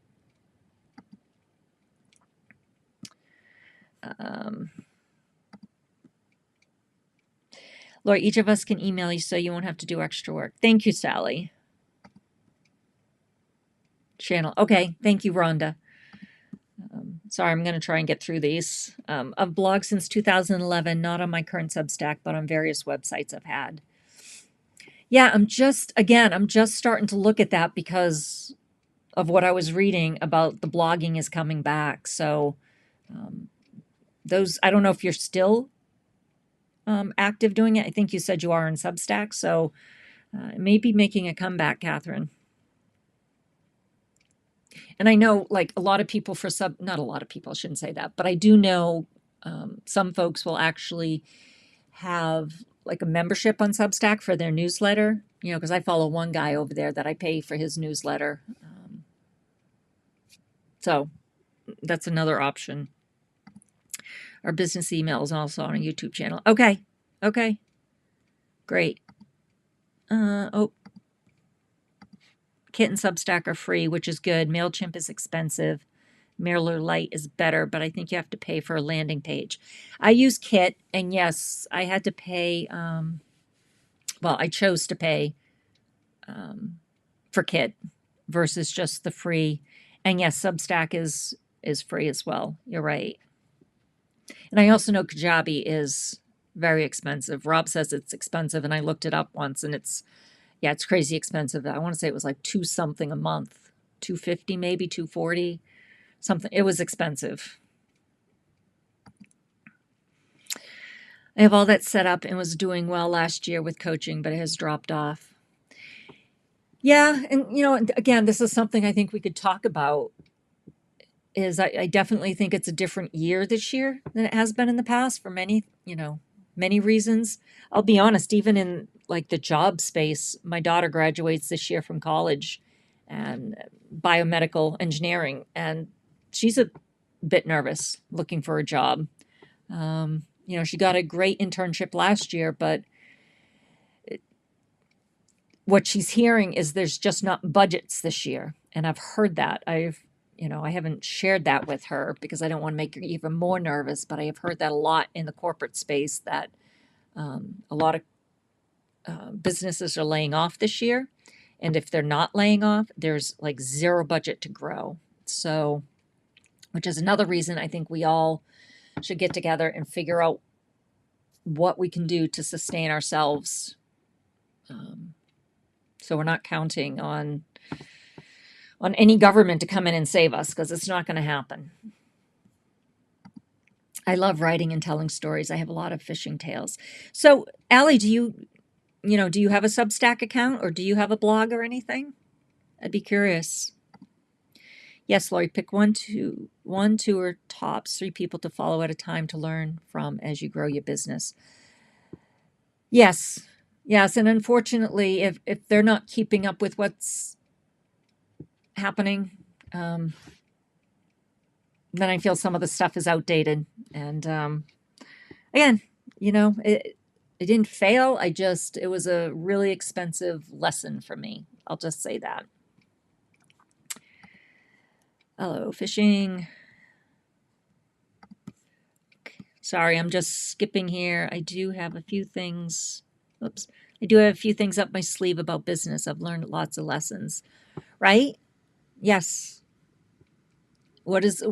Laura, each of us can email you so you won't have to do extra work. Thank you, Sally. Channel. Okay. Thank you, Rhonda. Sorry, I'm going to try and get through these. I've blogged since 2011, not on my current Substack, but on various websites I've had. Yeah, I'm just starting to look at that because of what I was reading about the blogging is coming back. So I don't know if you're still active doing it. I think you said you are in Substack. So it may be making a comeback, Catherine. And I know like a lot of people not a lot of people, I shouldn't say that, but I do know some folks will actually have like a membership on Substack for their newsletter, because I follow one guy over there that I pay for his newsletter. So that's another option. Our business email is also on a YouTube channel. Okay. Great. Kit and Substack are free, which is good. MailChimp is expensive. MailerLite is better, but I think you have to pay for a landing page. I use Kit, and yes, I had to pay. I chose to pay for Kit versus just the free. And yes, Substack is free as well. You're right. And I also know Kajabi is very expensive. Rob says it's expensive, and I looked it up once, and it's crazy expensive. I want to say it was like $2 something a month, $250 maybe, $240 something. It was expensive. I have all that set up and was doing well last year with coaching, but it has dropped off. Yeah, and again, this is something I think we could talk about. I definitely think it's a different year this year than it has been in the past for many reasons. I'll be honest, even in like the job space, my daughter graduates this year from college and biomedical engineering, and she's a bit nervous looking for a job. She got a great internship last year, but what she's hearing is there's just not budgets this year. And I've heard that. I haven't shared that with her because I don't want to make her even more nervous, but I have heard that a lot in the corporate space that a lot of businesses are laying off this year. And if they're not laying off, there's like zero budget to grow. So, which is another reason I think we all should get together and figure out what we can do to sustain ourselves. So we're not counting on any government to come in and save us, because it's not going to happen. I love writing and telling stories. I have a lot of fishing tales. So, Allie, do you have a Substack account, or do you have a blog or anything? I'd be curious. Yes, Lori, pick one, two, or tops 3 people to follow at a time to learn from as you grow your business. Yes. And unfortunately, if they're not keeping up with what's happening, then I feel some of the stuff is outdated. And again, it didn't fail. It was a really expensive lesson for me. I'll just say that. Hello, fishing. Okay. Sorry, I'm just skipping here. I do have a few things. Oops. I do have a few things up my sleeve about business. I've learned lots of lessons. Right? Yes. What does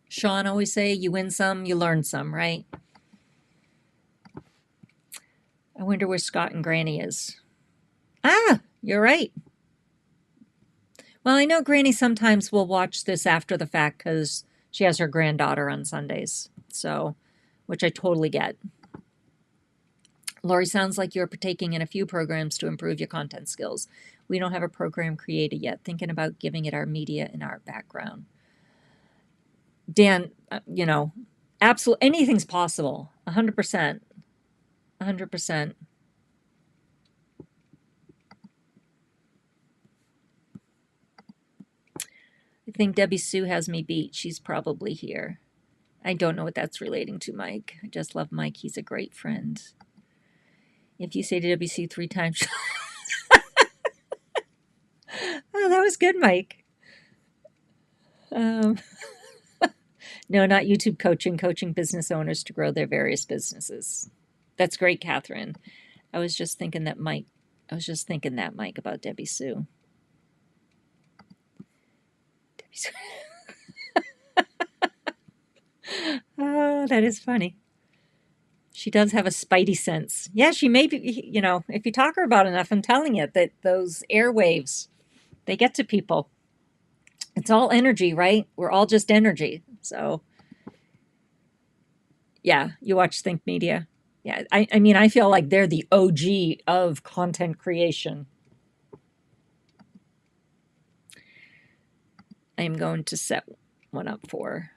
Sean always say? You win some, you learn some, right? I wonder where Scott and Granny is. Ah, you're right. Well, I know Granny sometimes will watch this after the fact because she has her granddaughter on Sundays. So, which I totally get. Lori, sounds like you're partaking in a few programs to improve your content skills. We don't have a program created yet. Thinking about giving it our media and art background. Dan, absolutely anything's possible. 100%. 100%. I think Debbie Sue has me beat. She's probably here. I don't know what that's relating to, Mike. I just love Mike. He's a great friend. If you say to Debbie Sue 3 times. Oh, that was good, Mike. No, not YouTube coaching, coaching business owners to grow their various businesses. That's great, Catherine. I was just thinking that, Mike, about Debbie Sue. Debbie Sue. Oh, that is funny. She does have a spidey sense. Yeah, she may be, if you talk her about enough, I'm telling you that those airwaves, they get to people. It's all energy, right? We're all just energy. So, yeah, you watch Think Media. Yeah, I mean, I feel like they're the OG of content creation. I am going to set one up for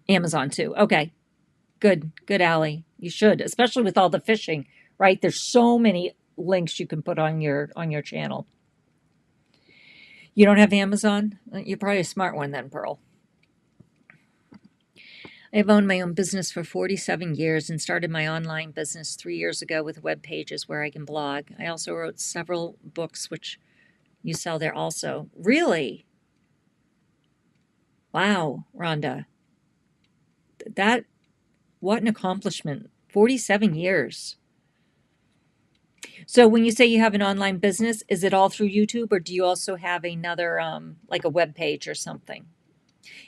Amazon too. Okay, good, Allie. You should, especially with all the fishing, right? There's so many links you can put on your channel. You don't have Amazon? You're probably a smart one then, Pearl. I've owned my own business for 47 years and started my online business 3 years ago with web pages where I can blog. I also wrote several books, which you sell there also. Really? Wow, Rhonda. What an accomplishment. 47 years. So when you say you have an online business, is it all through YouTube or do you also have another, like a web page or something?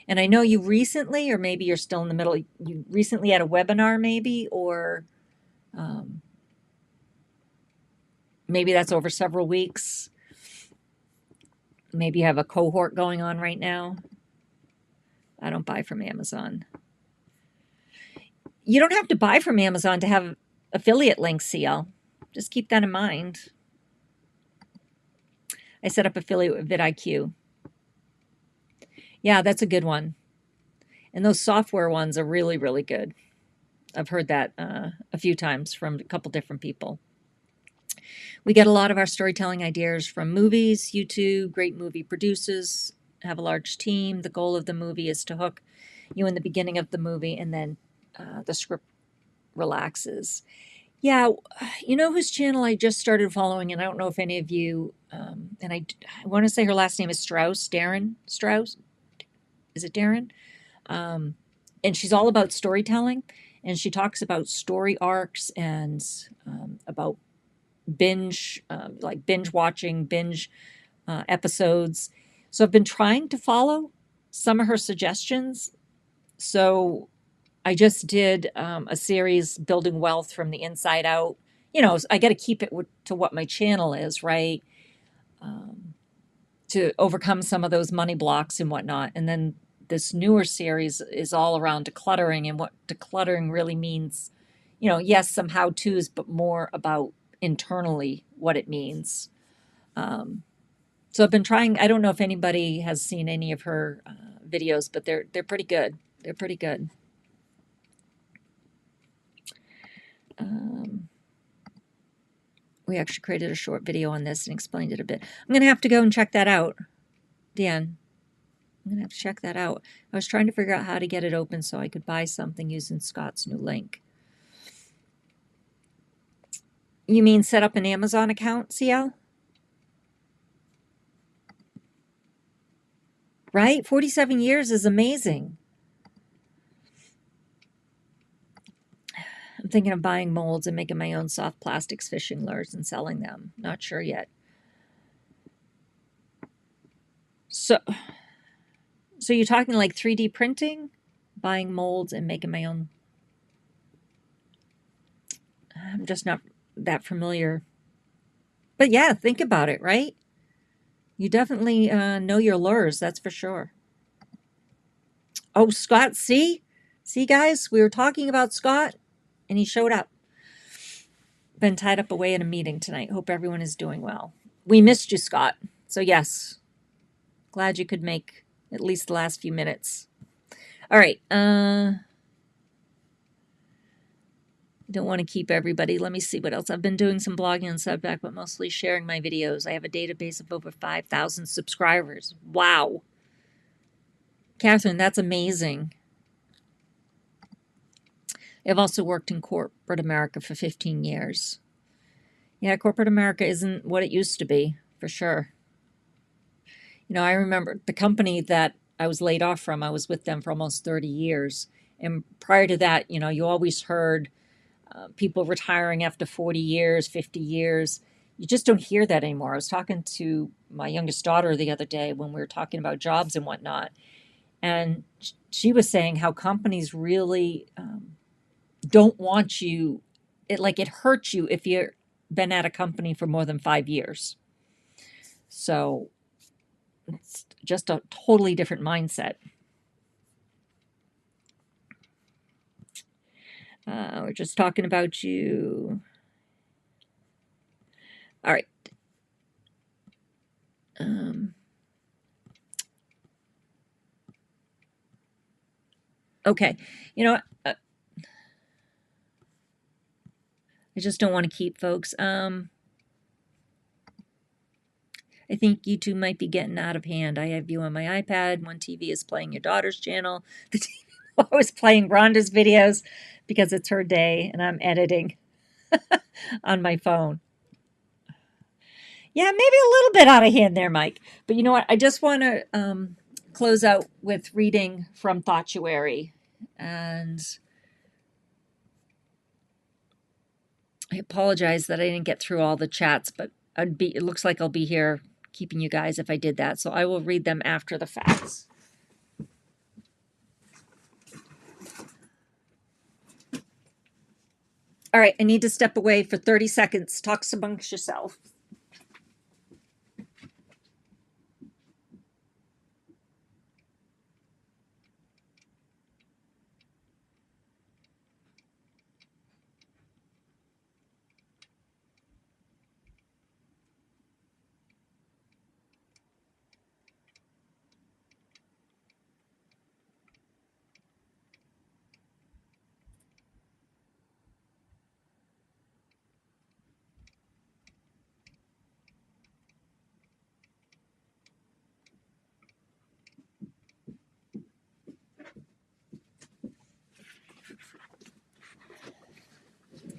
And I know you recently, or maybe you're still in the middle, you recently had a webinar maybe, or maybe that's over several weeks. Maybe you have a cohort going on right now. I don't buy from Amazon. You don't have to buy from Amazon to have affiliate links, CL. Just keep that in mind. I set up affiliate with vidIQ. Yeah, that's a good one. And those software ones are really, really good. I've heard that a few times from a couple different people. We get a lot of our storytelling ideas from movies, YouTube, great movie producers, have a large team. The goal of the movie is to hook you in the beginning of the movie, and then the script relaxes. Yeah, you know whose channel I just started following, and I don't know if any of you, and I want to say her last name is Strauss, Darren Strauss. Is it Darren? And she's all about storytelling, and she talks about story arcs and about binge watching, episodes. So I've been trying to follow some of her suggestions. So I just did a series, Building Wealth from the Inside Out. I got to keep it to what my channel is, right? To overcome some of those money blocks and whatnot. And then this newer series is all around decluttering and what decluttering really means. Yes, some how-tos, but more about internally what it means. So I've been trying. I don't know if anybody has seen any of her videos, but they're pretty good. They're pretty good. We actually created a short video on this and explained it a bit. I'm going to have to go and check that out, Dan. I'm going to have to check that out. I was trying to figure out how to get it open so I could buy something using Scott's new link. You mean set up an Amazon account, CL? Right? 47 years is amazing. I'm thinking of buying molds and making my own soft plastics fishing lures and selling them. Not sure yet. So you're talking like 3D printing, buying molds and making my own. I'm just not that familiar. But yeah, think about it, right? You definitely know your lures, that's for sure. Oh, Scott, see? See, guys, we were talking about Scott. and he showed up. Been tied up away in a meeting tonight. Hope everyone is doing well. We missed you, Scott. So, yes, glad you could make at least the last few minutes. All right. Don't want to keep everybody. Let me see what else. I've been doing some blogging on Substack, but mostly sharing my videos. I have a database of over 5,000 subscribers. Wow. Catherine, that's amazing. I've also worked in corporate America for 15 years. Yeah, corporate America isn't what it used to be, for sure. You know, I remember the company that I was laid off from, I was with them for almost 30 years. And prior to that, you know, you always heard people retiring after 40 years, 50 years. You just don't hear that anymore. I was talking to my youngest daughter the other day when we were talking about jobs and whatnot. And she was saying how companies really don't want you, it hurts you if you've been at a company for more than 5 years. So it's just a totally different mindset. We're just talking about you. All right. Okay. You know, I just don't want to keep folks. I think you two might be getting out of hand. I have you on my iPad. One TV is playing your daughter's channel. The TV was playing Rhonda's videos because it's her day and I'm editing on my phone. Yeah, maybe a little bit out of hand there, Mike. But you know what? I just want to close out with reading from Thoughtuary. And I apologize that I didn't get through all the chats, but it looks like I'll be here keeping you guys if I did that. So I will read them after the facts. All right, I need to step away for 30 seconds. Talk amongst yourself.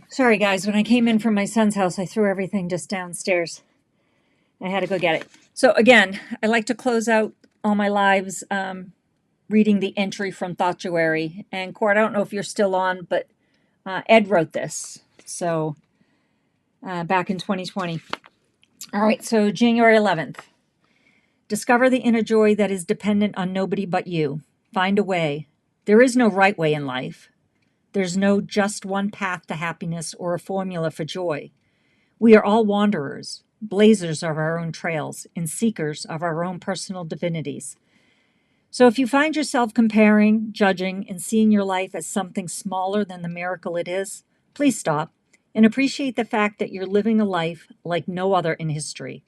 Sorry, guys. When I came in from my son's house, I threw everything just downstairs. I had to go get it. So again, I like to close out all my lives reading the entry from Thoughtuary. And Court, I don't know if you're still on, but Ed wrote this. So back in 2020. All right, so January 11th. Discover the inner joy that is dependent on nobody but you. Find a way. There is no right way in life. There's no just one path to happiness or a formula for joy. We are all wanderers, blazers of our own trails, and seekers of our own personal divinities. So if you find yourself comparing, judging, and seeing your life as something smaller than the miracle it is, please stop and appreciate the fact that you're living a life like no other in history.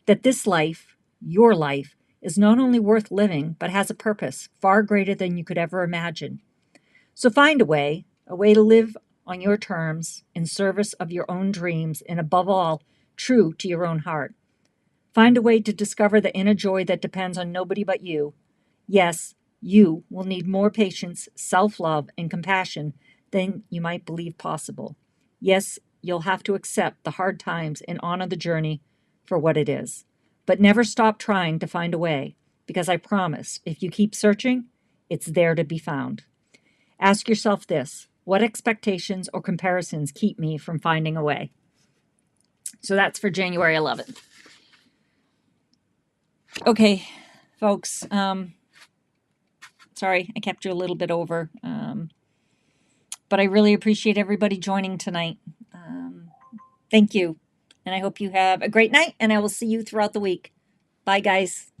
That this life, your life, is not only worth living, but has a purpose far greater than you could ever imagine. So find a way to live on your terms in service of your own dreams and above all, true to your own heart. Find a way to discover the inner joy that depends on nobody but you. Yes, you will need more patience, self-love, and compassion than you might believe possible. Yes, you'll have to accept the hard times and honor the journey for what it is. But never stop trying to find a way, because I promise, if you keep searching, it's there to be found. Ask yourself this: what expectations or comparisons keep me from finding a way? So that's for January 11th. Okay, folks. Sorry, I kept you a little bit over. But I really appreciate everybody joining tonight. Thank you. And I hope you have a great night, and I will see you throughout the week. Bye, guys.